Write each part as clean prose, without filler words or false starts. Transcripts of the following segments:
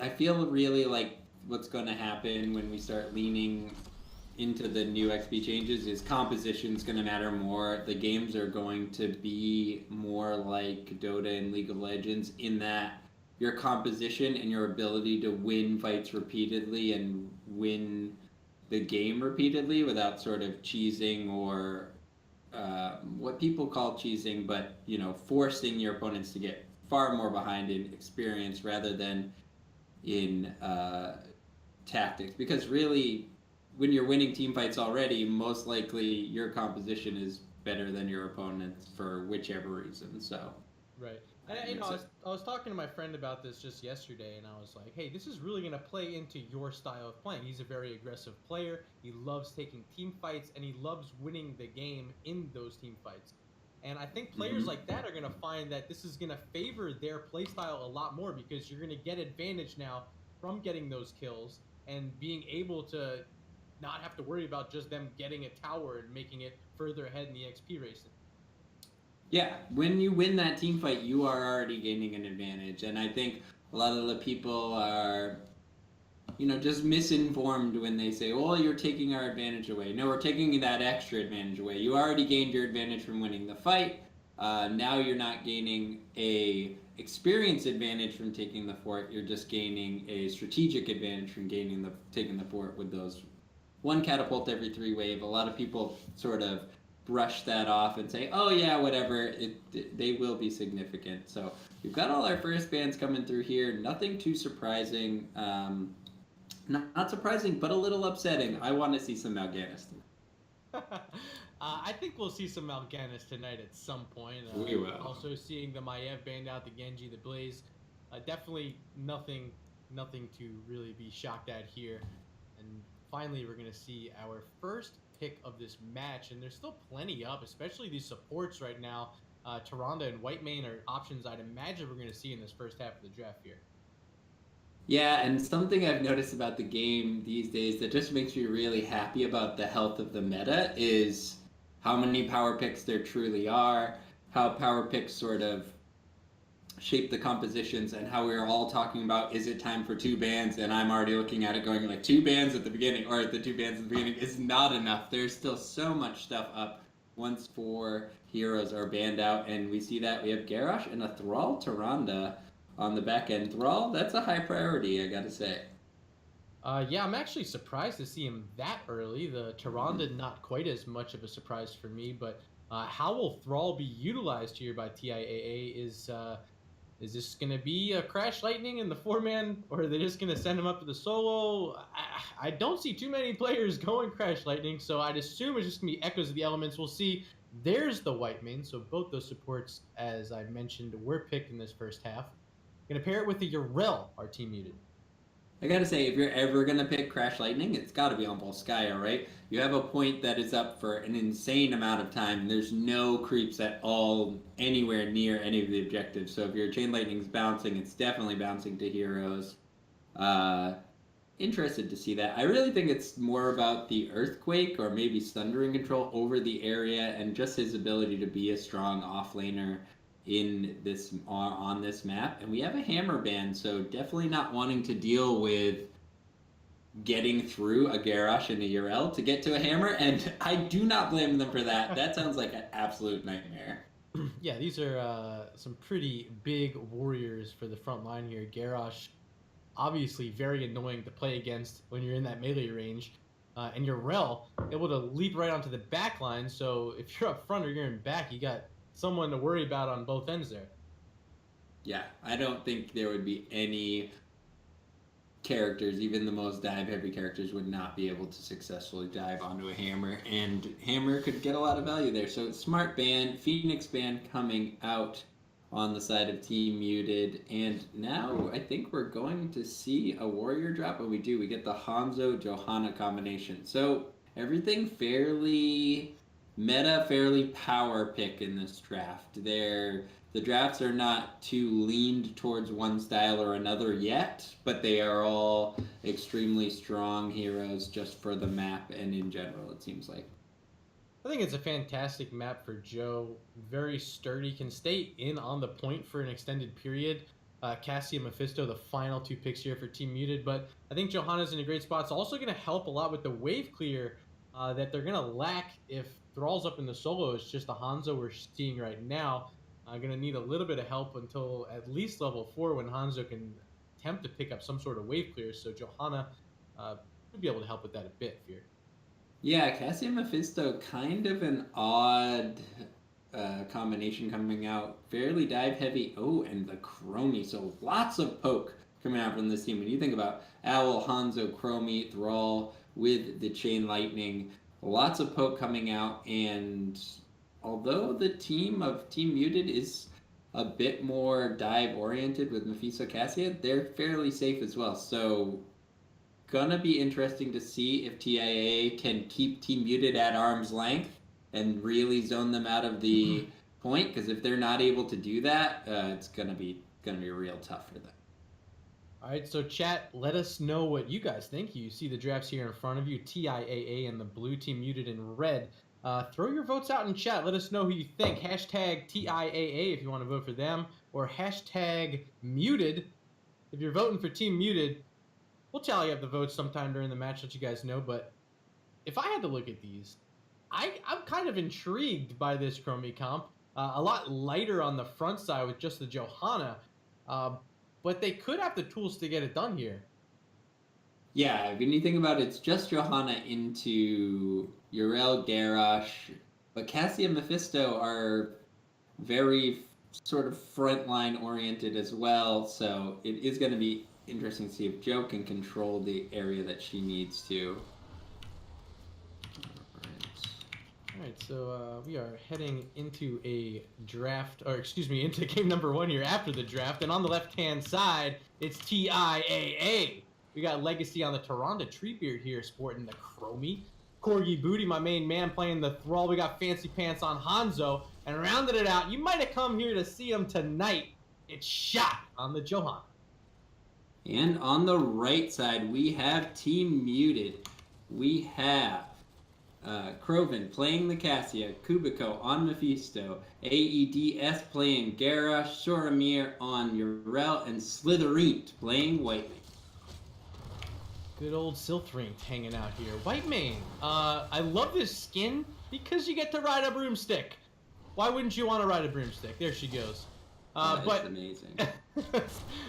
I feel really like what's going to happen when we start leaning into the new XP changes is composition's going to matter more. The games are going to be more like Dota and League of Legends in that your composition and your ability to win fights repeatedly and win the game repeatedly without sort of cheesing or what people call cheesing, but forcing your opponents to get far more behind in experience rather than in tactics. Because really, when you're winning team fights already, most likely your composition is better than your opponent's for whichever reason. So, Right. And I was talking to my friend about this just yesterday, and I was like, "Hey, this is really going to play into your style of playing. He's a very aggressive player. He loves taking team fights, and he loves winning the game in those team fights. And I think players mm-hmm. like that are going to find that this is going to favor their play style a lot more because you're going to get advantage now from getting those kills and being able to not have to worry about just them getting a tower and making it further ahead in the XP racing." Yeah, when you win that team fight, you are already gaining an advantage, and I think a lot of the people are just misinformed when they say, "Oh, you're taking our advantage away." No, we're taking that extra advantage away. You already gained your advantage from winning the fight. Now you're not gaining a experience advantage from taking the fort. You're just gaining a strategic advantage from taking the fort with those one catapult every 3 wave. A lot of people sort of brush that off and say, "Oh yeah, whatever." They will be significant. So we've got all our first bands coming through here. Nothing too surprising. Not surprising, but a little upsetting. I want to see some Mal'Ganis. I think we'll see some Mal'Ganis tonight at some point. We will. Also seeing the Maiev band out, the Genji, the Blaze. Definitely nothing to really be shocked at here. And finally, we're going to see our first pick of this match. And there's still plenty up, especially these supports right now. Tyrande and Whitemane are options I'd imagine we're going to see in this first half of the draft here. Yeah, and something I've noticed about the game these days that just makes me really happy about the health of the meta is how many power picks there truly are, how power picks sort of shape the compositions, and how we are all talking about is it time for 2 bands, and I'm already looking at it going like 2 bands at the beginning, or the 2 bands at the beginning is not enough. There's still so much stuff up once 4 heroes are banned out, and we see that we have Garrosh and a Thrall Tyrande on the back end. Thrall, that's a high priority, I gotta say. Yeah, I'm actually surprised to see him that early. The Tyrande not quite as much of a surprise for me, but how will Thrall be utilized here by TIAA? Is this going to be a Crash Lightning in the 4-man, or are they just going to send him up to the solo? I don't see too many players going Crash Lightning, so I'd assume it's just going to be Echoes of the Elements. We'll see. There's the Whitemane, so both those supports, as I mentioned, were picked in this first half. Going to pair it with the Yrel, our team muted. I gotta say, if you're ever gonna pick Crash Lightning, it's gotta be on Volskaya, right? You have a point that is up for an insane amount of time, and there's no creeps at all anywhere near any of the objectives. So if your Chain Lightning's bouncing, it's definitely bouncing to heroes. Uh, Interested to see that. I really think it's more about the Earthquake or maybe Sundering control over the area and just his ability to be a strong offlaner in this on this map. And we have a hammer ban, so definitely not wanting to deal with getting through a Garrosh and a Yrel to get to a hammer, and I do not blame them for that. That sounds like an absolute nightmare. Yeah, these are some pretty big warriors for the front line here. Garrosh, obviously very annoying to play against when you're in that melee range. And Yrel, able to leap right onto the back line, so if you're up front or you're in back, you got someone to worry about on both ends there. Yeah, I don't think there would be any characters, even the most dive heavy characters, would not be able to successfully dive onto a hammer, and hammer could get a lot of value there. So smart ban, Phoenix ban coming out on the side of Team Muted, and now I think we're going to see a warrior drop. When we do, we get the Hanzo Johanna combination. So everything fairly meta, fairly power pick in this draft. The drafts are not too leaned towards one style or another yet, but they are all extremely strong heroes just for the map and in general, it seems like. I think it's a fantastic map for Joe. Very sturdy, can stay in on the point for an extended period. Cassie and Mephisto, the final 2 picks here for Team Muted. But I think Johanna's in a great spot. It's also going to help a lot with the wave clear that they're going to lack if Thrall's up in the solo. It's just the Hanzo we're seeing right now. Going to need a little bit of help until at least level 4 when Hanzo can attempt to pick up some sort of wave clear. So Johanna would be able to help with that a bit, Fear. Yeah, Cassie and Mephisto, kind of an odd combination coming out. Fairly dive heavy. Oh, and the Chromie. So lots of poke coming out from this team. When you think about Owl, Hanzo, Chromie, Thrall with the Chain Lightning, lots of poke coming out. And although the team of Team Muted is a bit more dive oriented with Mephisto, Cassia, they're fairly safe as well. So gonna be interesting to see if TIAA can keep Team Muted at arm's length and really zone them out of the point. Because if they're not able to do that, it's gonna be real tough for them. All right, so chat, let us know what you guys think. You see the drafts here in front of you, TIAA and the blue, Team Muted in red. Throw your votes out in chat. Let us know who you think. Hashtag TIAA if you want to vote for them, or hashtag Muted if you're voting for Team Muted. We'll tally up the votes sometime during the match, let you guys know. But if I had to look at these, I'm kind of intrigued by this Chromie comp. A lot lighter on the front side with just the Johanna. But they could have the tools to get it done here. Yeah, when you think about it, it's just Johanna into Yrel, Garrosh, but Cassie and Mephisto are very sort of frontline oriented as well, so it is going to be interesting to see if Jo can control the area that she needs to. Alright, so we are heading into a draft, or excuse me, into game number 1 here after the draft. And on the left-hand side, it's TIAA. We got Legacy on the Tyrande Treebeard here, sporting the Chromie. Corgi Booty, my main man, playing the Thrall. We got Fancy Pants on Hanzo. And rounded it out, you might have come here to see him tonight. It's Shot on the Johanna. And on the right side, we have Team Muted. We have Kroven playing the Cassia, Kubiko on Mephisto, AEDS playing Garrosh, Soramir on Yrel, and Slitherine playing Whiteley. Good old Silthrink hanging out here. Whitemane, I love this skin because you get to ride a broomstick. Why wouldn't you want to ride a broomstick? There she goes. That's amazing.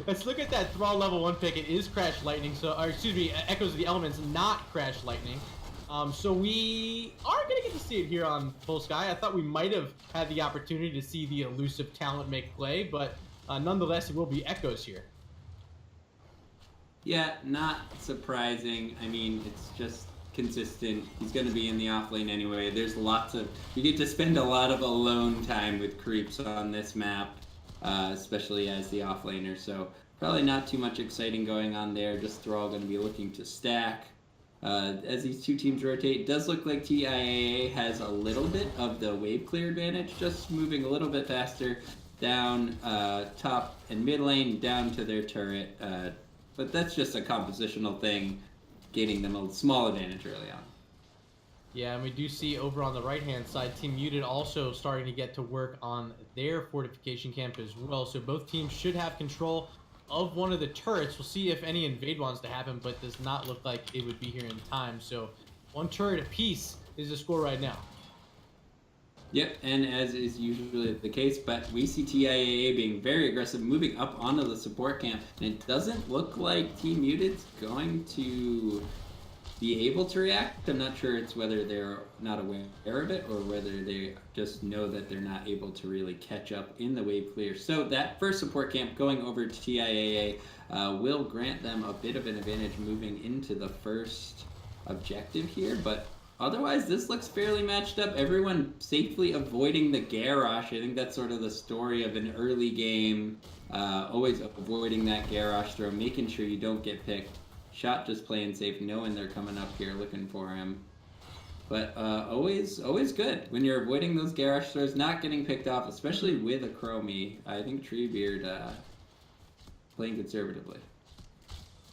Let's look at that Thrall level 1 pick. It is Crash Lightning, so, or excuse me, Echoes of the Elements, not Crash Lightning. So we are going to get to see it here on Full Sky. I thought we might have had the opportunity to see the elusive talent make play, but nonetheless, it will be Echoes here. Yeah, not surprising. I mean, it's just consistent. He's going to be in the off lane anyway. There's lots of... You get to spend a lot of alone time with creeps on this map, especially as the off laner, so probably not too much exciting going on there. Just Thrall going to be looking to stack. As these two teams rotate, it does look like TIAA has a little bit of the wave clear advantage, just moving a little bit faster down top and mid lane, down to their turret. But that's just a compositional thing, getting them a small advantage early on. Yeah, and we do see over on the right-hand side, Team Muted also starting to get to work on their fortification camp as well. So both teams should have control of one of the turrets. We'll see if any invade wants to happen, but does not look like it would be here in time. So 1 turret apiece is the score right now. Yep, and as is usually the case, but we see TIAA being very aggressive, moving up onto the support camp, and it doesn't look like Team Muted's going to be able to react. I'm not sure it's whether they're not aware of it or whether they just know that they're not able to really catch up in the wave clear. So that first support camp going over to TIAA will grant them a bit of an advantage moving into the first objective here, but otherwise this looks fairly matched up. Everyone safely avoiding the Garrosh. I think that's sort of the story of an early game, always avoiding that Garrosh throw, making sure you don't get picked. Shot just playing safe, knowing they're coming up here looking for him. But always good when you're avoiding those Garrosh throws, not getting picked off, especially with a Chromie. I think Treebeard playing conservatively.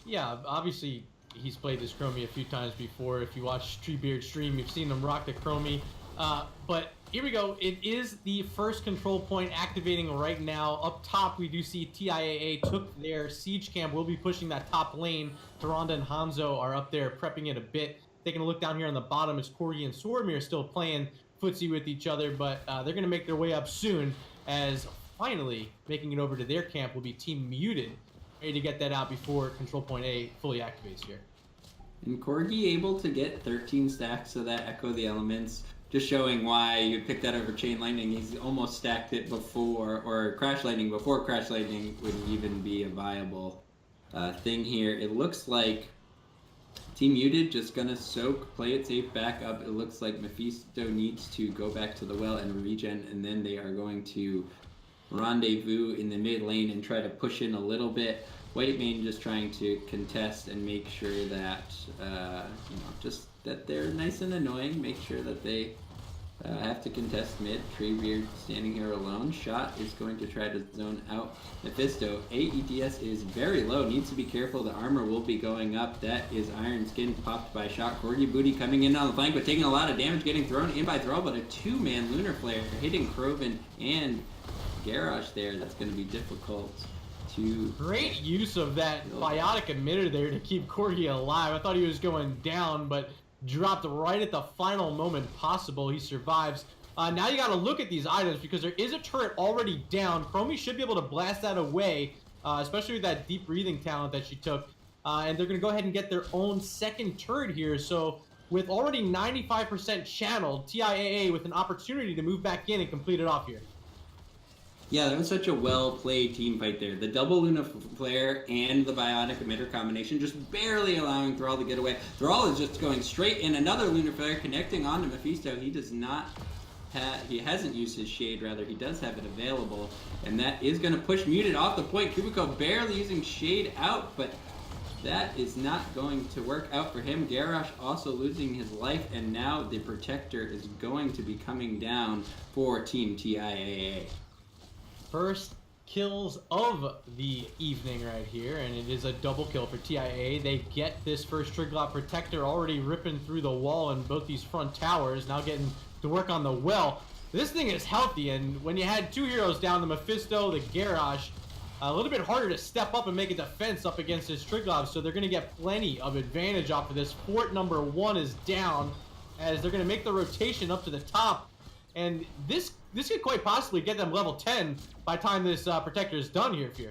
Yeah, obviously he's played this Chromie a few times before. If you watch Treebeard stream, you've seen him rock the Chromie. But here we go. It is the first control point activating right now. Up top, we do see TIAA took their siege camp. We'll be pushing that top lane. Tyrande and Hanzo are up there prepping it a bit. Taking a look down here on the bottom is Corgi and Swarmir still playing footsie with each other, but they're going to make their way up soon, as finally making it over to their camp will be Team Muted, ready to get that out before control point A fully activates here. And Corgi able to get 13 stacks of that Echo the Elements, just showing why you pick that over Chain Lightning. He's almost stacked it before, or Crash Lightning, before Crash Lightning would even be a viable thing here. It looks like Team Muted just gonna soak, play it safe, back up. It looks like Mephisto needs to go back to the well and regen, and then they are going to rendezvous in the mid lane and try to push in a little bit. Whitemane just trying to contest and make sure that, just that they're nice and annoying. Make sure that they have to contest mid. Treebeard standing here alone. Shot is going to try to zone out Mephisto. AEDS is very low. Needs to be careful. The armor will be going up. That is Iron Skin popped by Shot. Corgi Booty coming in on the flank, but taking a lot of damage, getting thrown in by Thrall, but a two-man Lunar Flare hitting Kroven and Garrosh there. That's going to be difficult to... Great use of that biotic emitter there to keep Corgi alive. I thought he was going down, but dropped right at the final moment possible. He survives. Now you got to look at these items, because there is a turret already down. Chromie should be able to blast that away, especially with that deep breathing talent that she took. And they're going to go ahead and get their own second turret here. So with already 95% channeled, TIAA with an opportunity to move back in and complete it off here. Yeah, that was such a well-played team fight there. The double Luna Flare and the Biotic Emitter combination just barely allowing Thrall to get away. Thrall is just going straight in. Another Lunar Flare connecting onto Mephisto. He does not have... He hasn't used his Shade, rather. He does have it available. And that is going to push Muted off the point. Kubiko barely using Shade out, but that is not going to work out for him. Garrosh also losing his life, and now the Protector is going to be coming down for Team TIAA. First kills of the evening right here, and it is a double kill for TIAA. They get this first Triglav Protector already ripping through the wall in both these front towers, now getting to work on the well. This thing is healthy, and when you had two heroes down, the Mephisto, the Garrosh, a little bit harder to step up and make a defense up against this Triglav, so they're going to get plenty of advantage off of this. Fort number 1 is down, as they're going to make the rotation up to the top, and this could quite possibly get them level 10 by the time this Protector is done here, Fear.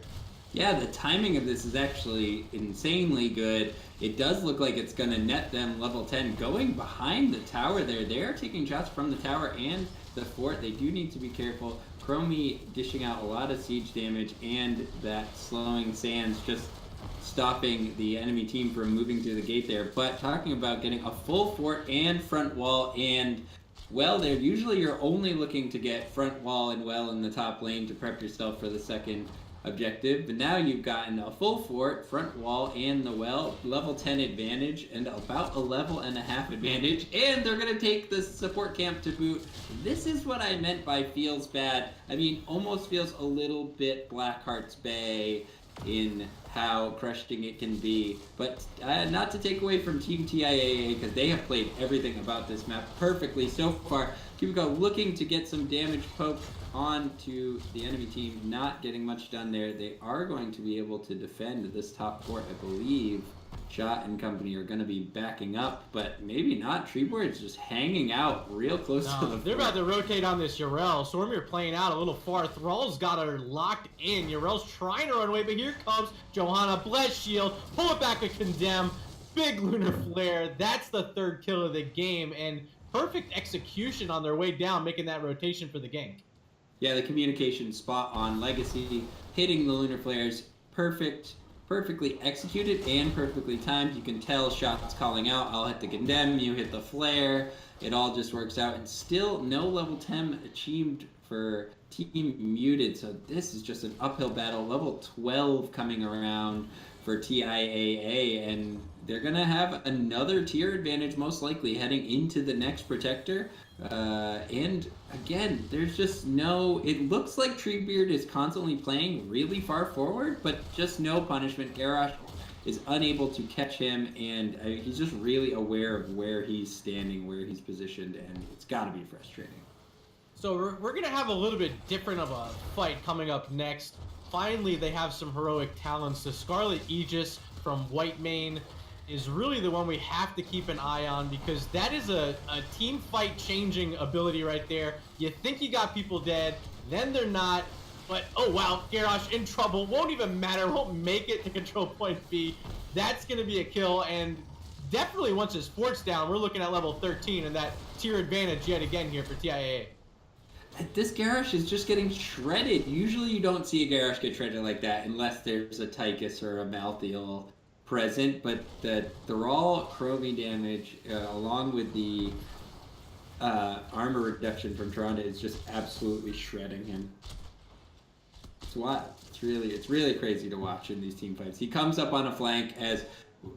Yeah, the timing of this is actually insanely good. It does look like it's going to net them level 10. Going behind the tower there, they're taking shots from the tower and the fort. They do need to be careful. Chromie dishing out a lot of siege damage, and that slowing sands just stopping the enemy team from moving through the gate there. But talking about getting a full fort and front wall and well there, usually you're only looking to get front wall and well in the top lane to prep yourself for the second objective, but now you've gotten a full fort, front wall, and the well, level 10 advantage, and about a level and a half advantage, and they're going to take the support camp to boot. This is what I meant by feels bad. I mean, almost feels a little bit Blackheart's Bay in how crushing it can be, but not to take away from Team TIAA, because they have played everything about this map perfectly so far. Kubiko looking to get some damage poked onto the enemy team, not getting much done there. They are going to be able to defend this top fort, I believe. Shot and company are going to be backing up, but maybe not. Treeboard's just hanging out real close to the They're fort. about to rotate on this Yrel. Stormir playing out a little far. Thrall's got her locked in. Yrel's trying to run away, but here comes Johanna. Bless shield. Pull it back with Condemn. Big Lunar Flare. That's the third kill of the game, and perfect execution on their way down, making that rotation for the gank. Yeah, the communication spot on. Legacy hitting the Lunar Flares. Perfectly executed and perfectly timed. You can tell shots calling out. I'll hit the Condemn, you hit the Flare. It all just works out. And still no level 10 achieved for Team Muted. So this is just an uphill battle. Level 12 coming around for TIAA. And they're going to have another tier advantage most likely heading into the next Protector. And again, there's just no... It looks like Treebeard is constantly playing really far forward, but just no punishment. Garrosh is unable to catch him, and he's just really aware of where he's standing, where he's positioned, and it's got to be frustrating. So we're going to have a little bit different of a fight coming up next. Finally, they have some heroic talents. The Scarlet Aegis from Whitemane is really the one we have to keep an eye on, because that is a team fight changing ability right there. You think you got people dead, then they're not. But, oh wow, Garrosh in trouble. Won't even matter. Won't make it to control point B. That's going to be a kill. And definitely once his fort's down, we're looking at level 13 and that tier advantage yet again here for TIAA. This Garrosh is just getting shredded. Usually you don't see a Garrosh get shredded like that unless there's a Tychus or a Malthael present. But the raw Chromie damage, along with the armor reduction from Tyrande, is just absolutely shredding him. It's wild. It's really crazy to watch in these team fights. He comes up on a flank as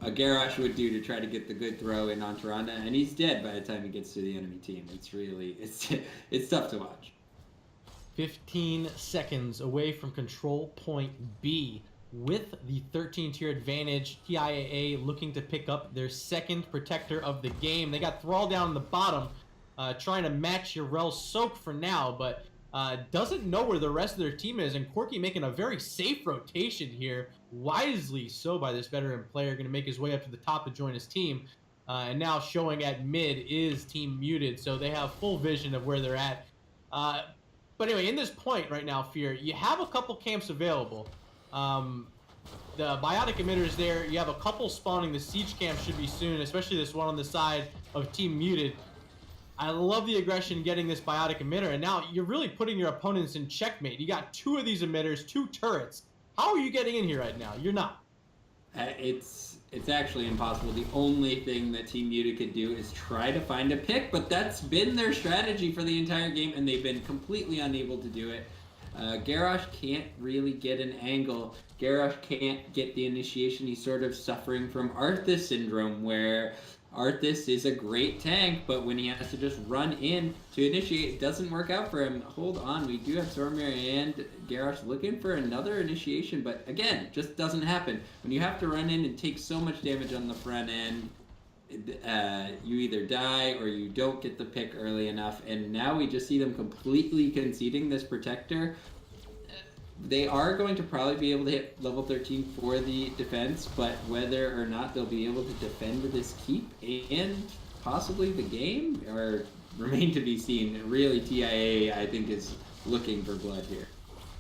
a Garrosh would do to try to get the good throw in on Tyrande, and he's dead by the time he gets to the enemy team. It's tough to watch. 15 seconds away from control point B. With the 13 tier advantage, TIAA looking to pick up their second protector of the game. They got Thrall down in the bottom, trying to match Yrel Soak for now, but doesn't know where the rest of their team is, and Corki making a very safe rotation here, wisely so by this veteran player, going to make his way up to the top to join his team, and now showing at mid is Team Muted, so they have full vision of where they're at. But anyway, in this point right now, Fear, you have a couple camps available. The biotic emitters there, you have a couple spawning. The siege camp should be soon, especially this one on the side of Team Muted. I love the aggression getting this biotic emitter, and now you're really putting your opponents in checkmate. You got two of these emitters, two turrets. How are you getting in here right now? You're not. It's actually impossible. The only thing that Team Muted could do is try to find a pick, but that's been their strategy for the entire game, and they've been completely unable to do it. Garrosh can't really get an angle. Garrosh can't get the initiation. He's sort of suffering from Arthas syndrome, where Arthas is a great tank, but when he has to just run in to initiate, it doesn't work out for him. Hold on, we do have Stormir and Garrosh looking for another initiation, but again, just doesn't happen. When you have to run in and take so much damage on the front end, you either die or you don't get the pick early enough, and now we just see them completely conceding this protector. They are going to probably be able to hit level 13 for the defense, but whether or not they'll be able to defend this keep and possibly the game or remain to be seen. Really, TIAA, I think, is looking for blood here.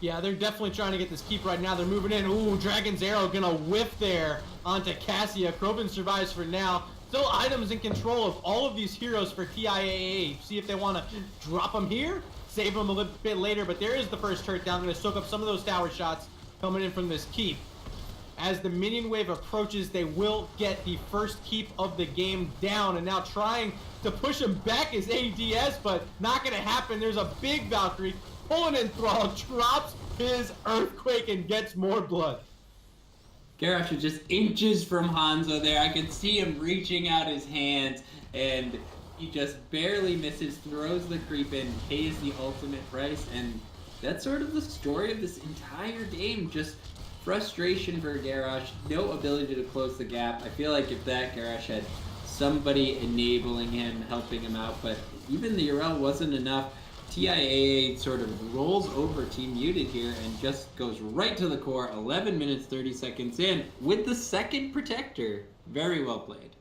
Yeah, they're definitely trying to get this keep right now. They're moving in. Ooh, Dragon's Arrow gonna whiff there onto Cassia. Krobin survives for now. Still items in control of all of these heroes for TIAA. See if they want to drop them here, save them a little bit later, but there is the first turret down. Going to soak up some of those tower shots coming in from this keep. As the minion wave approaches, they will get the first keep of the game down, and now trying to push him back is ADS, but not going to happen. There's a big Valkyrie pulling in Thrall, drops his Earthquake and gets more blood. Garrosh is just inches from Hanzo there. I can see him reaching out his hands, and he just barely misses, throws the creep in, pays the ultimate price, and that's sort of the story of this entire game. Just frustration for Garrosh, no ability to close the gap. I feel like if that Garrosh had somebody enabling him, helping him out, but even the Yrel wasn't enough. TIAA sort of rolls over Team Muted here and just goes right to the core. 11 minutes, 30 seconds in with the second protector. Very well played.